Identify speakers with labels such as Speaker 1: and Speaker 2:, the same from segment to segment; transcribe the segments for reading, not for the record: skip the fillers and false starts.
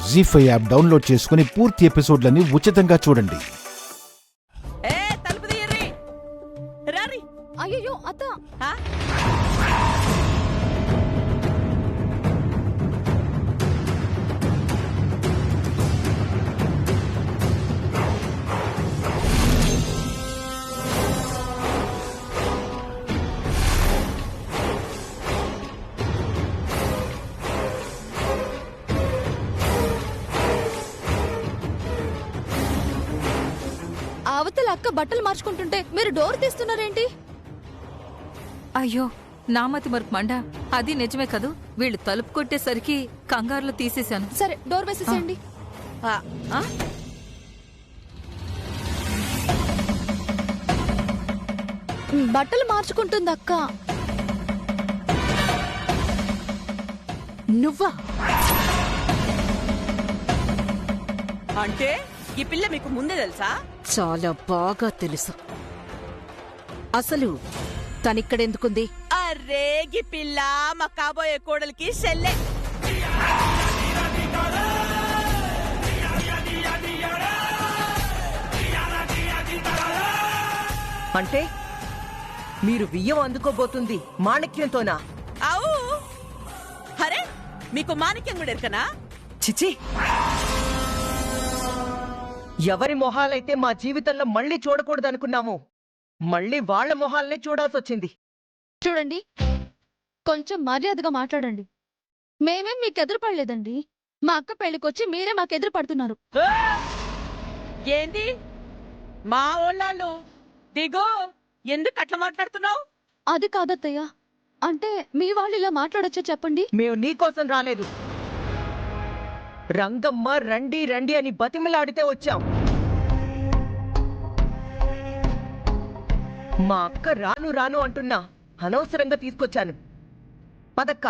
Speaker 1: జీ5 app download చేసుకుని పూర్తి ఎపిసోడ్లని ఉచితంగా చూడండి.
Speaker 2: అయ్యో అత్త, అవతల అక్క బట్టలు మార్చుకుంటుంటే మీరు డోర్ తీస్తున్నారేంటి?
Speaker 3: అయ్యో నామతి మరుపు మండ, అది నిజమే కదూ. వీళ్ళు తలుపు కొట్టేసరికి కంగారులో తీసేశాను.
Speaker 2: సరే డోర్ వేసేసేయండి. బట్టలు మార్చుకుంటుంది అక్క.
Speaker 4: నువ్వా?
Speaker 5: అంటే ఈ పిల్ల మీకు ముందే తెలుసా?
Speaker 4: చాలా బాగా తెలుసు. అసలు తనిక్కడెందుకుంది?
Speaker 5: అరే ఈ పిల్ల మా కాబోయే కోడలికి చెల్లె.
Speaker 6: అంటే మీరు బియ్యం అందుకోబోతుంది మాణిక్యంతోనా?
Speaker 5: అవు. అరే మీకు మాణిక్యం కూడా ఎరకనా?
Speaker 6: చిచి, ఎవరి మొహాలైతే మా జీవితంలో మళ్ళీ చూడకూడదనుకున్నాము, మళ్ళీ వాళ్ల మొహాలనే చూడాల్సొచ్చింది.
Speaker 2: చూడండి, కొంచెం మర్యాదగా మాట్లాడండి. మేమేం మీకు ఎదురు పడలేదండి. మా అక్క పెళ్లికొచ్చి మీరే మాకెదురు పడుతున్నారు.
Speaker 5: ఏంది మా ఓళ్ళాళ్ళు? దిగో, ఎందుకు అట్లా మాట్లాడుతున్నావు?
Speaker 2: అది కాదత్తయ్య, అంటే మీ వాళ్ళు ఇలా మాట్లాడొచ్చా చెప్పండి.
Speaker 6: మేము నీకోసం రాలేదు, రంగమ్మ రండి రండి అని బతిమలాడితే వచ్చాం. మా అక్క రాను రాను అంటున్నా అనవసరంగా తీసుకొచ్చాను. పదక్క.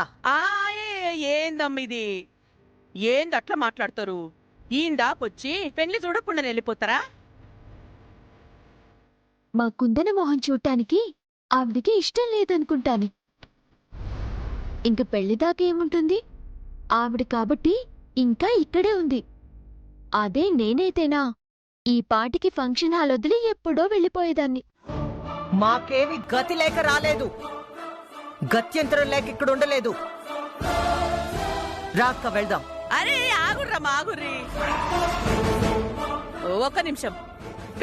Speaker 5: ఏందమ్మిది? ఏంది అట్లా మాట్లాడతారు? ఈందాకొచ్చి పెళ్లి చూడకుండా వెళ్ళిపోతారా?
Speaker 2: మా కుందన మొహం చూడటానికి ఆవిడికి ఇష్టం లేదనుకుంటాను. ఇంక పెళ్లిదాకా ఏముంటుంది? ఆవిడ కాబట్టి ఇంకా ఇక్కడే ఉంది. అదే నేనైతేనా ఈ పాటికి ఫంక్షన్ హాల్ వదిలి ఎప్పుడో వెళ్ళిపోయేదాన్ని.
Speaker 6: మాకేమి గతి లేక రాలేదు, గత్యంతరం లేక ఇక్కడ ఉండలేదు. రాక్క వెళ్దాం.
Speaker 5: అరే ఆగుర్రమ్మా, ఆగుర్రి. ఒక నిమిషం.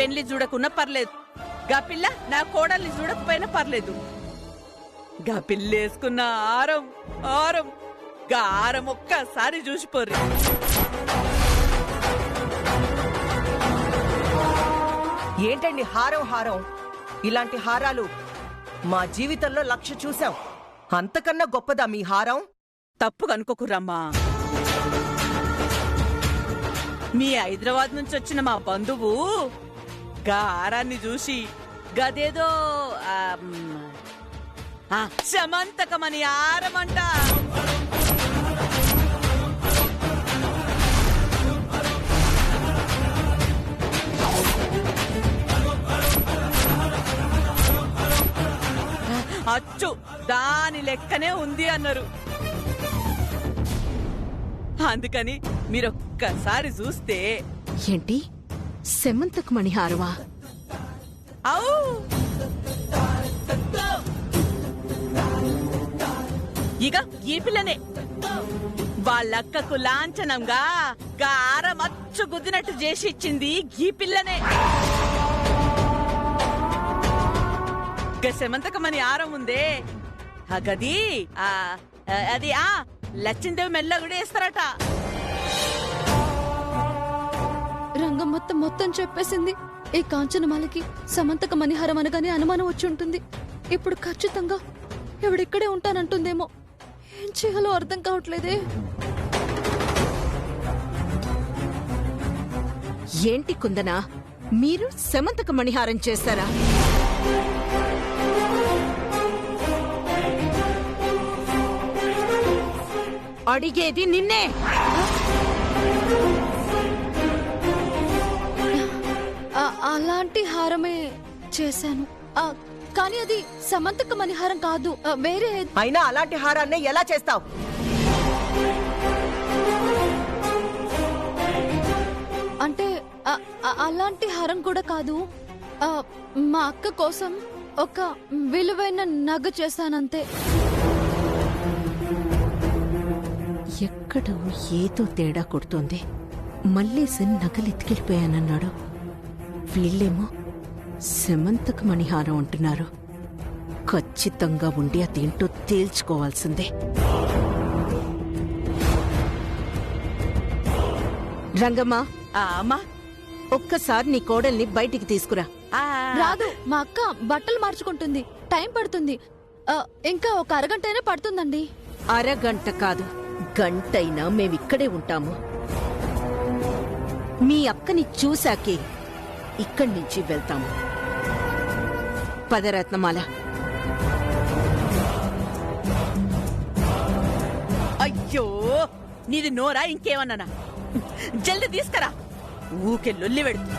Speaker 5: పెళ్లి చూడకున్నా పర్లేదు, గా పిల్ల నా కోడల్ని చూడకపోయినా పర్లేదు. గా పిల్లేసుకున్న ఆరం ఆరం, గా ఆరం ఒక్కసారి చూసిపోర్రి.
Speaker 6: ఏంటండి హారం హారం? ఇలాంటి హారాలు మా జీవితంలో 1,00,000 చూసాం. అంతకన్నా గొప్పదా మీ హారం?
Speaker 5: తప్పు కనుకోకురమ్మా. మీ హైదరాబాద్ నుంచి వచ్చిన మా బంధువు గా హారాన్ని చూసి గదేదో శమంతకమని హారమంట. అచ్చు దాని లెక్కనే ఉంది అన్నారు. అందుకని మీరొక్కసారి చూస్తే.
Speaker 4: ఏంటి సెమంతకు మణిహారవా?
Speaker 5: అవు, ఇక ఈ పిల్లనే వాళ్ళక్కకు లాంఛనంగా గారం అచ్చు గుద్దినట్టు చేసి ఇచ్చింది ఈ పిల్లనే. సెమంతకమని ఆరం ఉందే ఆ గది, అది లచ్చిందేవి మెల్ల కూడా వేస్తారట.
Speaker 2: రంగం మొత్తం చెప్పేసింది. ఈ కాంచనమాలకి సమంతక మణిహారం అనగానే అనుమానం వచ్చి ఉంటుంది. ఇప్పుడు ఖచ్చితంగా ఎవడిక్కడే ఉంటానంటుందేమో. ఏం చేయాలో అర్థం కావట్లేదే.
Speaker 4: ఏంటి కుందనా, మీరు సెమంతక మణిహారం చేస్తారా? అడిగేది నిన్నే.
Speaker 2: అలాంటి హారమే చేశాను, కానీ అది సమంతక మణిహారం కాదు, వేరే.
Speaker 6: అయినా అలాంటి హారాన్ని ఎలా చేస్తావు?
Speaker 7: అలాంటి హారం కూడా కాదు. ఆ, మా అక్క కోసం ఒక విలువైన నగ చేశానంతే.
Speaker 4: ఎక్కడో ఏదో తేడా కొడుతోంది. మల్లేశన్ నగలెత్తికెళ్ళిపోయానన్నాడు. వీళ్ళేమో సెమంతకు మణిహారం అంటున్నారు. ఖచ్చితంగా ఉండి అదేంటో తేల్చుకోవాల్సిందే. రంగమ్మా,
Speaker 5: అమ్మా
Speaker 4: ఒక్కసారి నీ కోడల్ని బయటికి తీసుకురా.
Speaker 7: రాదు, మా అక్క బట్టలు మార్చుకుంటుంది, టైం పడుతుంది. ఇంకా ఒక అరగంటైనా పడుతుందండి.
Speaker 4: అరగంట కాదు, గంటైనా మేమిక్కడే ఉంటాము. మీ అక్కని చూశాకే ఇక్కడి నుంచి వెళ్తాము. పదరత్నమాల.
Speaker 5: అయ్యో నీది నోరా ఇంకేమన్నానా? జల్ది తీసుకురా, ఊకే లొల్లి పెడుతు.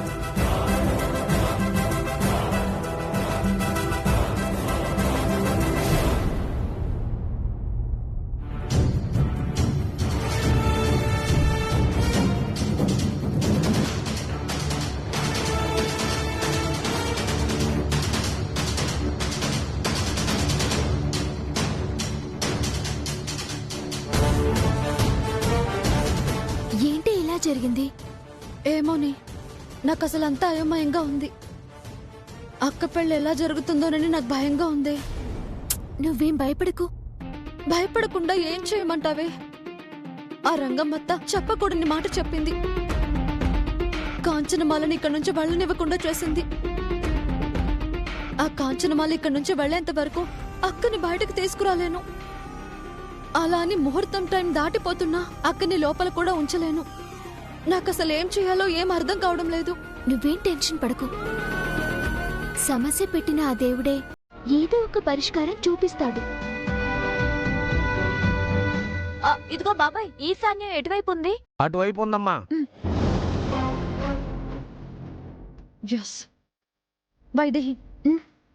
Speaker 2: ఏంటి ఇలా జరిగింది?
Speaker 7: ఏమోని, నాకు అసలు అంతా అయోమయంగా ఉంది. అక్క పెళ్ళి ఎలా జరుగుతుందోనని నాకు భయంగా ఉంది.
Speaker 2: నువ్వేం భయపడకు.
Speaker 7: భయపడకుండా ఏం చేయమంటావే? ఆ రంగమ్మత్త చెప్పకూడని మాట చెప్పింది. కాంచనమాలని ఇక్కడి నుంచి వెళ్ళనివ్వకుండా చేసింది. ఆ కాంచనమాల ఇక్కడి నుంచి వెళ్లేంత వరకు అక్కని బయటకు తీసుకురాలేను. అలా అని ముహూర్తం టైం దాటిపోతున్నా అక్కని లోపల కూడా ఉంచలేను. నాకసలు ఏం చేయాలో ఏం అర్థం కావడం లేదు.
Speaker 2: నువ్వేం టెన్షన్ పడకు. సమస్య పెట్టిన ఆ దేవుడే ఏదో ఒక పరిష్కారం చూపిస్తాడు. ఇదిగో బాబాయ్, ఈశాన్యం ఎటువైపు ఉంది?
Speaker 8: అటువైపు ఉందమ్మా.
Speaker 7: ఎస్ వైదేహి,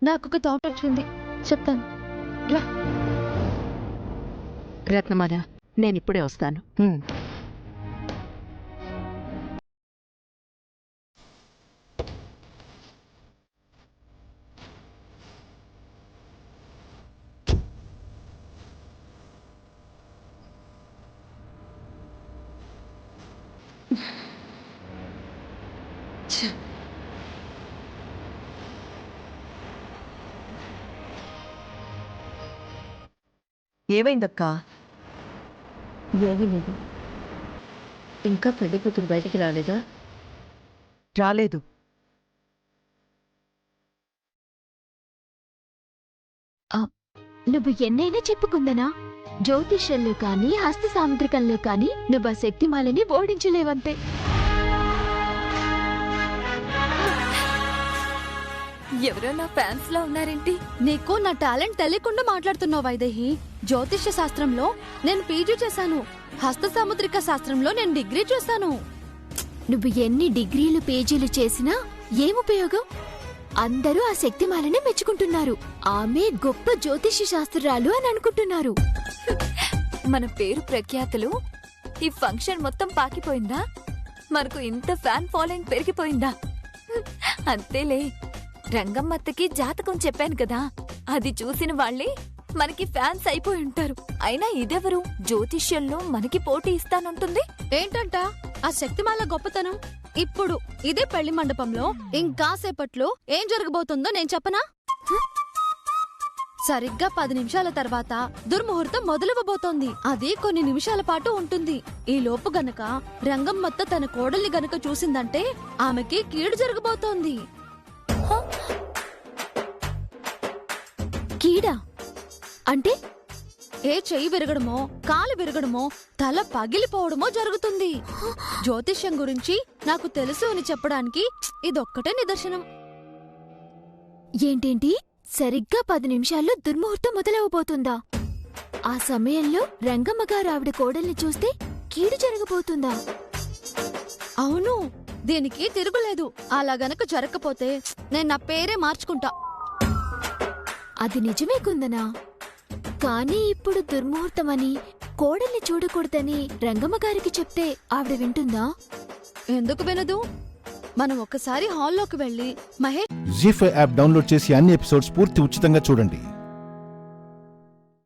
Speaker 7: నాకొక థాట్ వచ్చింది, చెప్తాను. రా.
Speaker 4: రత్నమాల, నేనిప్పుడే వస్తాను.
Speaker 6: ఏమైందక్కా?
Speaker 9: ఏమీ లేదు. ఇంకా పెళ్లి కూతురు బయటికి రాలేదా?
Speaker 6: రాలేదు.
Speaker 2: నువ్వు ఎన్నైనా చెప్పుకుందనా? జ్యోతిష్యంలో కాని హస్త సాముద్రికంలో కాని నువ్వు ఆ శక్తిమాలని ఓడించలేవంతే.
Speaker 3: ఎవరో నా ఫ్యాన్స్ లో ఉన్నారేంటి?
Speaker 7: నీకు నా టాలెంట్ తెలియకుండా మాట్లాడుతున్నావు వైదేహి. జ్యోతిష్య శాస్త్రంలో నేను పీజీ చేశాను. హస్త సాముద్రిక శాస్త్రంలో నేను డిగ్రీ చేశాను.
Speaker 2: నువ్వు ఎన్ని డిగ్రీలు పేజీలు చేసినా ఏం ఉపయోగం? అందరూ ఆ శక్తిమాలని మెచ్చుకుంటున్నారు. ఆమె గొప్ప జ్యోతిష్య శాస్త్రాలు అని అనుకుంటున్నారు.
Speaker 3: మన పేరు ప్రఖ్యాతులు ఈ ఫంక్షన్ మొత్తం పాకిపోయిందా? మనకు ఇంత ఫ్యాన్ ఫాలోయింగ్ పెరిగిపోయిందా? అంతేలే, రంగమ్మత్తకి జాతకం చెప్పాను కదా, అది చూసిన వాళ్లే మనకి ఫ్యాన్స్ అయిపోయి ఉంటారు. అయినా ఇదెవరు జ్యోతిష్యంలో మనకి పోటీ ఇస్తానంటుంది?
Speaker 7: ఏంటంట ఆ శక్తిమాల గొప్పతనం? ఇప్పుడు ఇదే పెళ్లి మండపంలో ఇంకాసేపట్లో ఏం జరగబోతుందో నేను చెప్పనా? సరిగ్గా 10 నిమిషాల తర్వాత దుర్ముహూర్తం మొదలవబోతోంది. అది కొన్ని నిమిషాల పాటు ఉంటుంది. ఈ లోపు గనక రంగమ్మత్త తన కోడల్ని గనక చూసిందంటే ఆమెకి కీడు జరగబోతోంది.
Speaker 2: కీడా అంటే?
Speaker 7: ఏ చెయ్యి విరగడమో, కాలు విరగడమో, తల పగిలిపోవడమో జరుగుతుంది. జ్యోతిష్యం గురించి నాకు తెలుసు అని చెప్పడానికి ఇదొక్కటే నిదర్శనం.
Speaker 2: ఏంటేంటి? సరిగ్గా 10 నిమిషాల్లో దుర్ముహూర్తం మొదలవబోతుందా? ఆ సమయంలో రంగమ్మగారు ఆవిడ కోడల్ని చూస్తే కీడు జరగబోతుందా?
Speaker 7: అవును, దీనికి తిరుగులేదు. అలా గనక జరగకపోతే నేను నా పేరే మార్చుకుంటా.
Speaker 2: అది నిజమే కుందనా. కానీ ఇప్పుడు దుర్ముహూర్తమని, కోడల్ని చూడకూడదని రంగమ్మగారికి చెప్తే ఆవిడ వింటుందా?
Speaker 7: ఎందుకు వినదు? మనం ఒక్కసారి హాల్లోకి వెళ్ళి మహేష్
Speaker 1: జీ5 యాప్ డౌన్లోడ్ చేసి అన్ని ఎపిసోడ్స్ పూర్తి ఉచితంగా చూడండి.